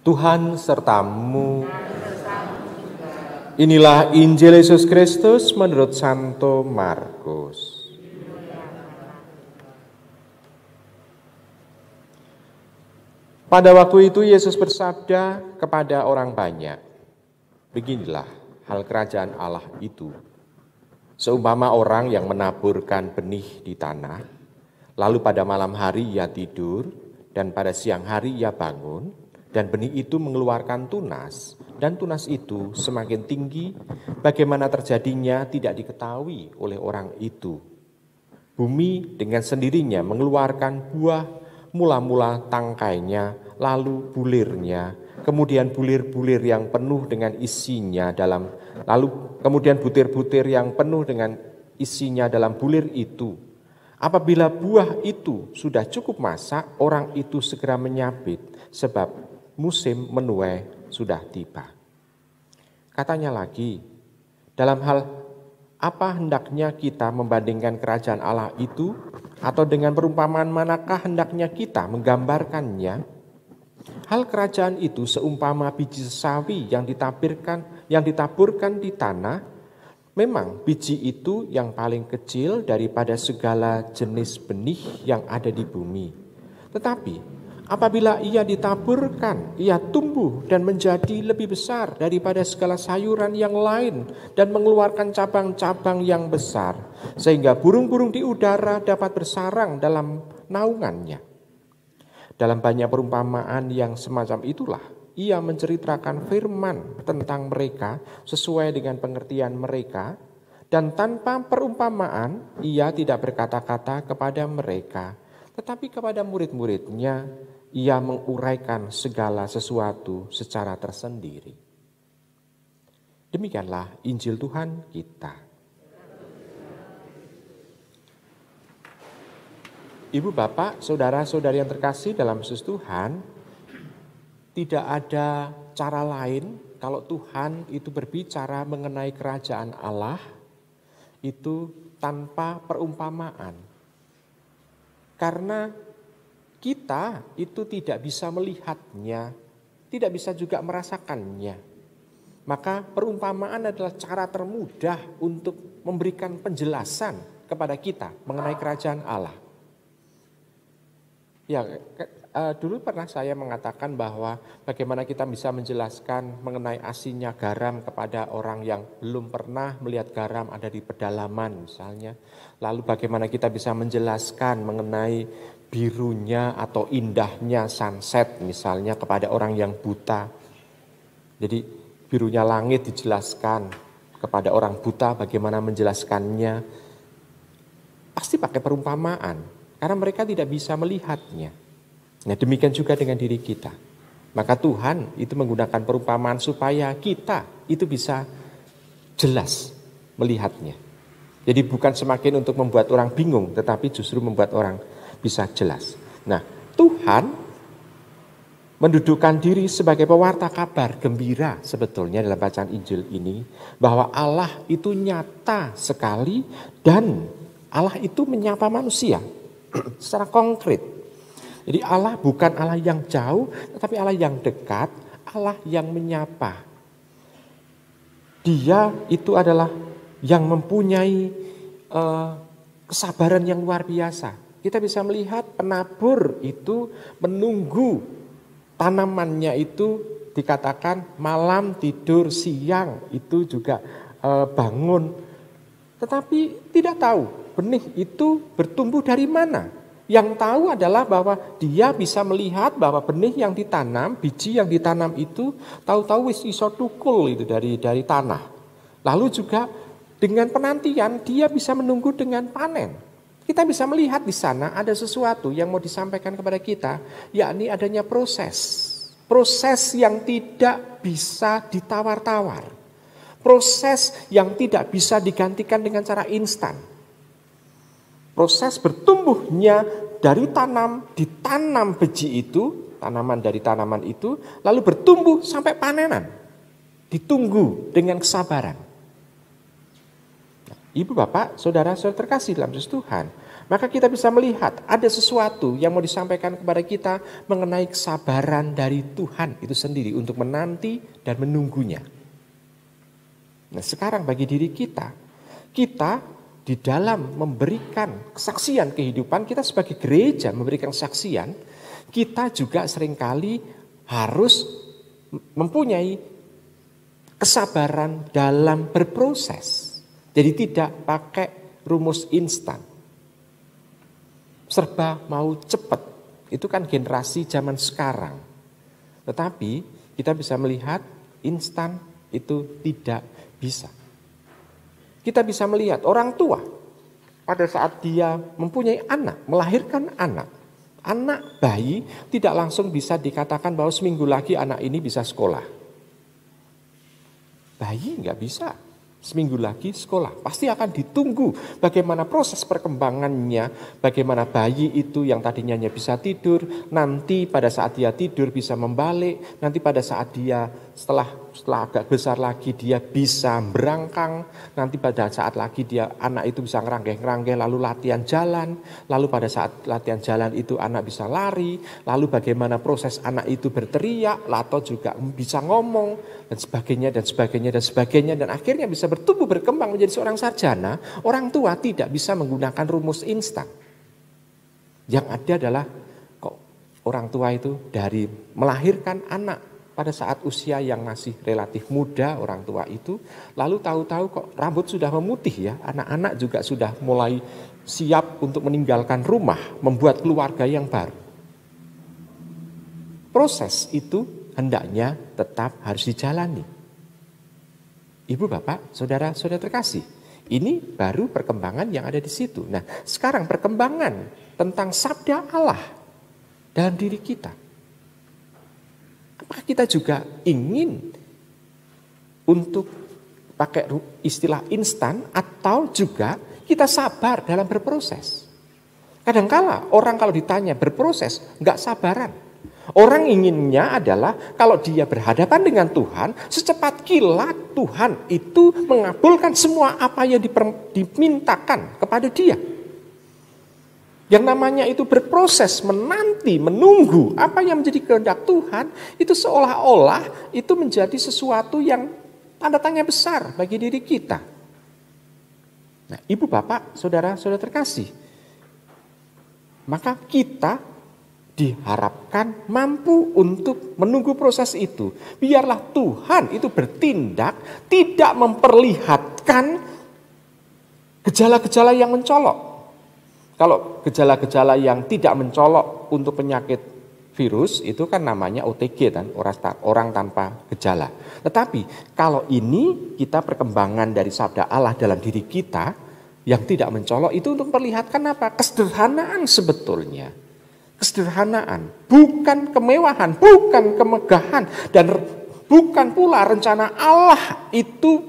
Tuhan sertamu. Inilah Injil Yesus Kristus menurut Santo Markus. Pada waktu itu Yesus bersabda kepada orang banyak, "Beginilah hal kerajaan Allah itu. Seumpama orang yang menaburkan benih di tanah, lalu pada malam hari ia tidur, dan pada siang hari ia bangun, dan benih itu mengeluarkan tunas, dan tunas itu semakin tinggi, bagaimana terjadinya tidak diketahui oleh orang itu. Bumi dengan sendirinya mengeluarkan buah, mula-mula tangkainya, lalu bulirnya, kemudian bulir-bulir yang penuh dengan isinya kemudian butir-butir yang penuh dengan isinya dalam bulir itu. Apabila buah itu sudah cukup masak, orang itu segera menyabit, sebab musim menuai sudah tiba." Katanya lagi, dalam hal apa hendaknya kita membandingkan kerajaan Allah itu, atau dengan perumpamaan manakah hendaknya kita menggambarkannya? Hal kerajaan itu seumpama biji sawi yang ditaburkan di tanah. Memang biji itu yang paling kecil daripada segala jenis benih yang ada di bumi. Tetapi apabila ia ditaburkan, ia tumbuh dan menjadi lebih besar daripada segala sayuran yang lain dan mengeluarkan cabang-cabang yang besar, sehingga burung-burung di udara dapat bersarang dalam naungannya. Dalam banyak perumpamaan yang semacam itulah ia menceritakan firman tentang mereka sesuai dengan pengertian mereka, dan tanpa perumpamaan ia tidak berkata-kata kepada mereka, tetapi kepada murid-muridnya ia menguraikan segala sesuatu secara tersendiri. Demikianlah Injil Tuhan kita. Ibu, Bapak, saudara-saudari yang terkasih dalam Yesus Tuhan, tidak ada cara lain kalau Tuhan itu berbicara mengenai kerajaan Allah itu tanpa perumpamaan. Karena kita itu tidak bisa melihatnya, tidak bisa juga merasakannya. Maka perumpamaan adalah cara termudah untuk memberikan penjelasan kepada kita mengenai kerajaan Allah. Ya, dulu pernah saya mengatakan bahwa bagaimana kita bisa menjelaskan mengenai asinnya garam kepada orang yang belum pernah melihat garam ada di pedalaman misalnya. Lalu bagaimana kita bisa menjelaskan mengenai birunya atau indahnya sunset misalnya kepada orang yang buta. Jadi birunya langit dijelaskan kepada orang buta, bagaimana menjelaskannya. Pasti pakai perumpamaan. Karena mereka tidak bisa melihatnya. Nah, demikian juga dengan diri kita. Maka Tuhan itu menggunakan perumpamaan supaya kita itu bisa jelas melihatnya. Jadi bukan semakin untuk membuat orang bingung, tetapi justru membuat orang bisa jelas. Nah, Tuhan mendudukkan diri sebagai pewarta kabar gembira sebetulnya dalam bacaan Injil ini, bahwa Allah itu nyata sekali dan Allah itu menyapa manusia secara konkret. Jadi Allah bukan Allah yang jauh, tetapi Allah yang dekat, Allah yang menyapa. Dia itu adalah yang mempunyai kesabaran yang luar biasa. Kita bisa melihat penabur itu menunggu tanamannya itu dikatakan malam tidur, siang itu juga bangun. Tetapi tidak tahu benih itu bertumbuh dari mana. Yang tahu adalah bahwa dia bisa melihat bahwa benih yang ditanam, biji yang ditanam itu tahu-tahu wis iso tukul itu dari tanah. Lalu juga dengan penantian dia bisa menunggu dengan panen. Kita bisa melihat di sana ada sesuatu yang mau disampaikan kepada kita, yakni adanya proses. Proses yang tidak bisa ditawar-tawar. Proses yang tidak bisa digantikan dengan cara instan. Proses bertumbuhnya dari ditanam biji itu, tanaman dari tanaman itu, lalu bertumbuh sampai panenan. Ditunggu dengan kesabaran. Nah, Ibu, Bapak, saudara-saudara terkasih dalam Yesus Tuhan, Maka kita bisa melihat ada sesuatu yang mau disampaikan kepada kita mengenai kesabaran dari Tuhan itu sendiri untuk menanti dan menunggunya. Nah sekarang bagi diri kita di dalam memberikan kesaksian kehidupan, kita sebagai gereja memberikan kesaksian, kita juga seringkali harus mempunyai kesabaran dalam berproses. Jadi tidak pakai rumus instan. Serba mau cepat. Itu kan generasi zaman sekarang. Tetapi kita bisa melihat instan itu tidak bisa. Kita bisa melihat orang tua pada saat dia mempunyai anak, melahirkan anak bayi tidak langsung bisa dikatakan bahwa seminggu lagi anak ini bisa sekolah. Bayi nggak bisa seminggu lagi sekolah. Pasti akan ditunggu bagaimana proses perkembangannya, bagaimana bayi itu yang tadinya hanya bisa tidur, nanti pada saat dia tidur bisa membalik, nanti pada saat dia setelah agak besar lagi dia bisa berangkang, nanti pada saat lagi anak itu bisa ngeranggeh-ngeranggeh lalu latihan jalan, lalu pada saat latihan jalan itu anak bisa lari, lalu bagaimana proses anak itu berteriak, atau juga bisa ngomong dan sebagainya dan sebagainya dan sebagainya, dan akhirnya bisa bertumbuh berkembang menjadi seorang sarjana. Orang tua tidak bisa menggunakan rumus instan. Yang ada adalah kok orang tua itu dari melahirkan anak pada saat usia yang masih relatif muda orang tua itu, lalu tahu-tahu kok rambut sudah memutih ya, anak-anak juga sudah mulai siap untuk meninggalkan rumah, membuat keluarga yang baru. Proses itu hendaknya tetap harus dijalani. Ibu, bapak, saudara-saudara terkasih, ini baru perkembangan yang ada di situ. Nah, sekarang perkembangan tentang sabda Allah dalam diri kita. Apakah kita juga ingin untuk pakai istilah instan atau juga kita sabar dalam berproses? Kadangkala orang kalau ditanya berproses nggak sabaran. Orang inginnya adalah kalau dia berhadapan dengan Tuhan, secepat kilat Tuhan itu mengabulkan semua apa yang dimintakan kepada dia. Yang namanya itu berproses, menanti, menunggu apa yang menjadi kehendak Tuhan, itu seolah-olah itu menjadi sesuatu yang tanda tanya besar bagi diri kita. Nah, ibu, bapak, saudara-saudara terkasih, maka kita diharapkan mampu untuk menunggu proses itu. Biarlah Tuhan itu bertindak, tidak memperlihatkan gejala-gejala yang mencolok. Kalau gejala-gejala yang tidak mencolok untuk penyakit virus itu kan namanya OTG kan, orang tanpa gejala. Tetapi kalau ini kita perkembangan dari sabda Allah dalam diri kita yang tidak mencolok itu untuk memperlihatkan apa? Kesederhanaan sebetulnya. Kesederhanaan, bukan kemewahan, bukan kemegahan, dan bukan pula rencana Allah itu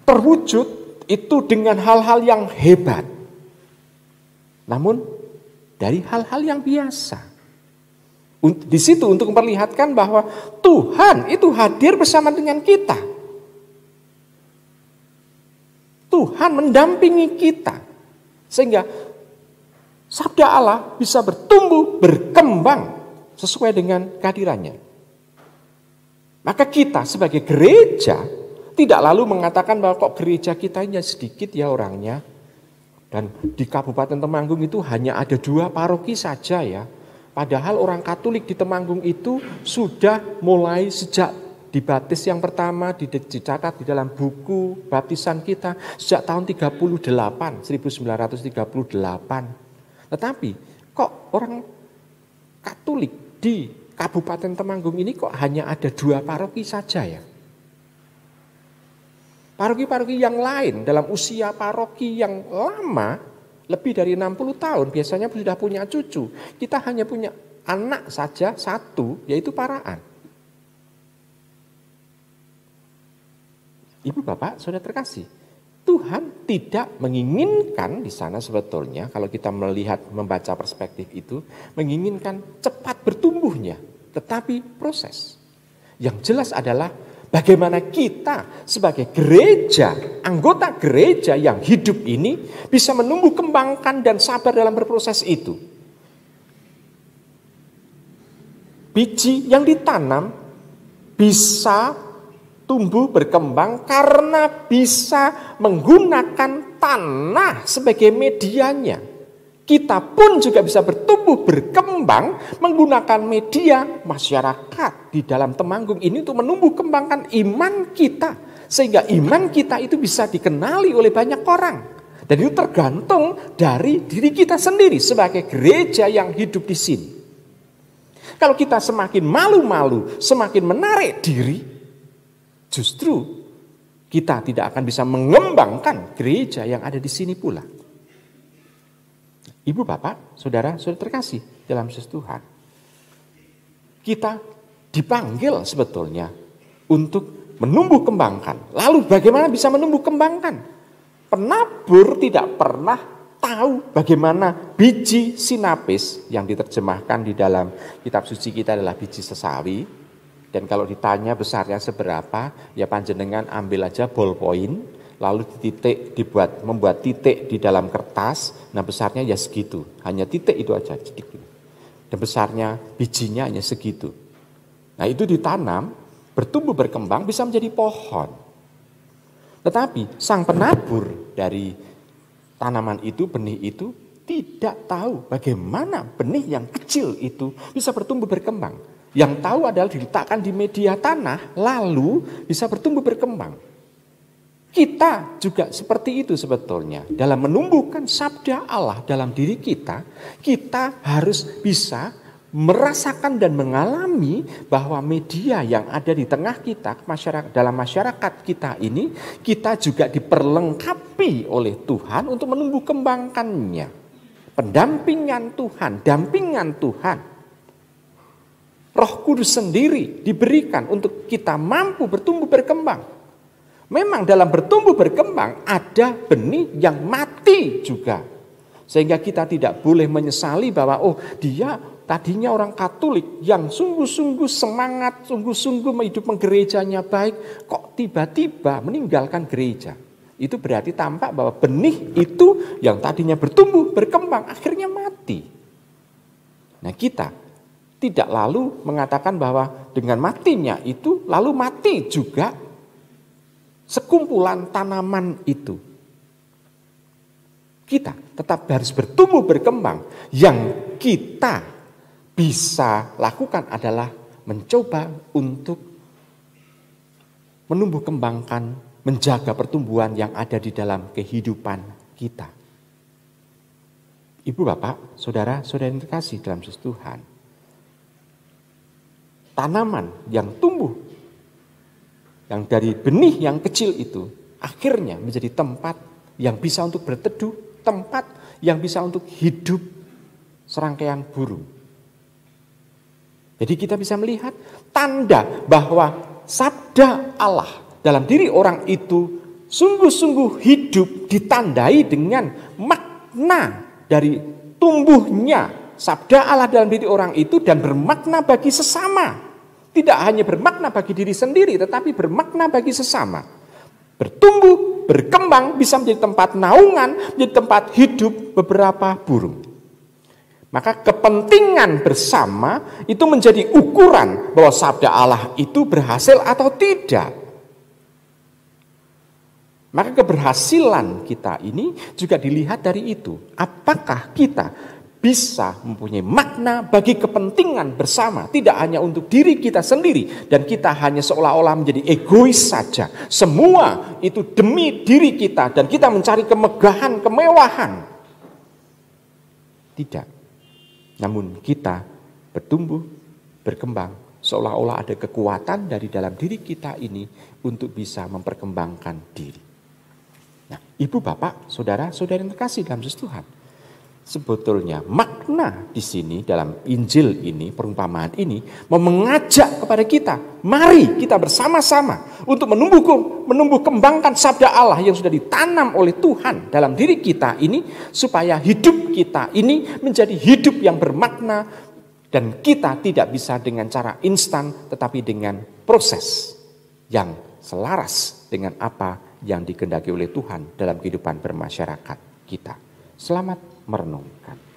terwujud itu dengan hal-hal yang hebat. Namun dari hal-hal yang biasa. Di situ untuk memperlihatkan bahwa Tuhan itu hadir bersama dengan kita. Tuhan mendampingi kita. Sehingga sabda Allah bisa bertumbuh, berkembang sesuai dengan kehadirannya. Maka kita sebagai gereja tidak lalu mengatakan bahwa kok gereja kita hanya sedikit ya orangnya. Dan di Kabupaten Temanggung itu hanya ada 2 paroki saja ya. Padahal orang Katolik di Temanggung itu sudah mulai sejak dibaptis yang pertama dicatat di dalam buku baptisan kita sejak tahun 1938. Tetapi kok orang Katolik di Kabupaten Temanggung ini kok hanya ada 2 paroki saja ya. Paroki-paroki yang lain dalam usia paroki yang lama, lebih dari 60 tahun, biasanya sudah punya cucu. Kita hanya punya anak saja 1, yaitu Paraan. Ibu, bapak, saudara terkasih, Tuhan tidak menginginkan di sana sebetulnya, kalau kita melihat, membaca perspektif itu, menginginkan cepat bertumbuhnya, tetapi proses. Yang jelas adalah bagaimana kita sebagai gereja, anggota gereja yang hidup ini bisa menumbuh kembangkan dan sabar dalam berproses itu. Biji yang ditanam bisa tumbuh berkembang karena bisa menggunakan tanah sebagai medianya. Kita pun juga bisa bertumbuh berkembang menggunakan media masyarakat di dalam Temanggung ini untuk menumbuh kembangkan iman kita. Sehingga iman kita itu bisa dikenali oleh banyak orang. Dan itu tergantung dari diri kita sendiri sebagai gereja yang hidup di sini. Kalau kita semakin malu-malu, semakin menarik diri, justru kita tidak akan bisa mengembangkan gereja yang ada di sini pula. Ibu, bapak, saudara, saudara terkasih dalam Yesus Tuhan. Kita dipanggil sebetulnya untuk menumbuh kembangkan. Lalu bagaimana bisa menumbuh kembangkan? Penabur tidak pernah tahu bagaimana biji sinapis yang diterjemahkan di dalam kitab suci kita adalah biji sesawi. Dan kalau ditanya besarnya seberapa, ya panjenengan ambil aja ballpoint, lalu membuat titik di dalam kertas, nah besarnya ya segitu, hanya titik itu aja sedikit. Dan besarnya bijinya hanya segitu. Nah itu ditanam, bertumbuh berkembang bisa menjadi pohon. Tetapi sang penabur dari tanaman itu, benih itu tidak tahu bagaimana benih yang kecil itu bisa bertumbuh berkembang. Yang tahu adalah diletakkan di media tanah, lalu bisa bertumbuh berkembang. Kita juga seperti itu sebetulnya. Dalam menumbuhkan sabda Allah dalam diri kita, kita harus bisa merasakan dan mengalami bahwa media yang ada di tengah kita, dalam masyarakat kita ini, kita juga diperlengkapi oleh Tuhan untuk menumbuh kembangkannya. Pendampingan Tuhan, dampingan Tuhan. Roh Kudus sendiri diberikan untuk kita mampu bertumbuh berkembang. Memang dalam bertumbuh berkembang ada benih yang mati juga. Sehingga kita tidak boleh menyesali bahwa dia tadinya orang Katolik yang sungguh-sungguh semangat, sungguh-sungguh hidup gerejanya baik, kok tiba-tiba meninggalkan gereja. Itu berarti tampak bahwa benih itu yang tadinya bertumbuh berkembang akhirnya mati. Nah kita tidak lalu mengatakan bahwa dengan matinya itu lalu mati juga sekumpulan tanaman itu. Kita tetap harus bertumbuh berkembang. Yang kita bisa lakukan adalah mencoba untuk menumbuh kembangkan, menjaga pertumbuhan yang ada di dalam kehidupan kita. Ibu, bapak, saudara, saudara yang terkasih dalam Yesus Tuhan. Tanaman yang tumbuh, yang dari benih yang kecil itu, akhirnya menjadi tempat yang bisa untuk berteduh, tempat yang bisa untuk hidup serangkaian burung. Jadi kita bisa melihat tanda bahwa sabda Allah dalam diri orang itu sungguh-sungguh hidup ditandai dengan makna dari tumbuhnya sabda Allah dalam diri orang itu dan bermakna bagi sesama. Tidak hanya bermakna bagi diri sendiri, tetapi bermakna bagi sesama. Bertumbuh, berkembang, bisa menjadi tempat naungan, menjadi tempat hidup beberapa burung. Maka kepentingan bersama itu menjadi ukuran bahwa sabda Allah itu berhasil atau tidak. Maka keberhasilan kita ini juga dilihat dari itu. Apakah kita bisa mempunyai makna bagi kepentingan bersama, tidak hanya untuk diri kita sendiri dan kita hanya seolah-olah menjadi egois saja. Semua itu demi diri kita dan kita mencari kemegahan, kemewahan. Tidak. Namun kita bertumbuh, berkembang seolah-olah ada kekuatan dari dalam diri kita ini untuk bisa memperkembangkan diri. Nah, ibu, bapak, saudara, saudari yang terkasih dalam Yesus Tuhan. Sebetulnya makna di sini dalam Injil ini, perumpamaan ini mau mengajak kepada kita, mari kita bersama-sama untuk menumbuh kembangkan sabda Allah yang sudah ditanam oleh Tuhan dalam diri kita ini supaya hidup kita ini menjadi hidup yang bermakna dan kita tidak bisa dengan cara instan tetapi dengan proses. yang selaras dengan apa yang dikehendaki oleh Tuhan dalam kehidupan bermasyarakat kita. Selamat merenungkan.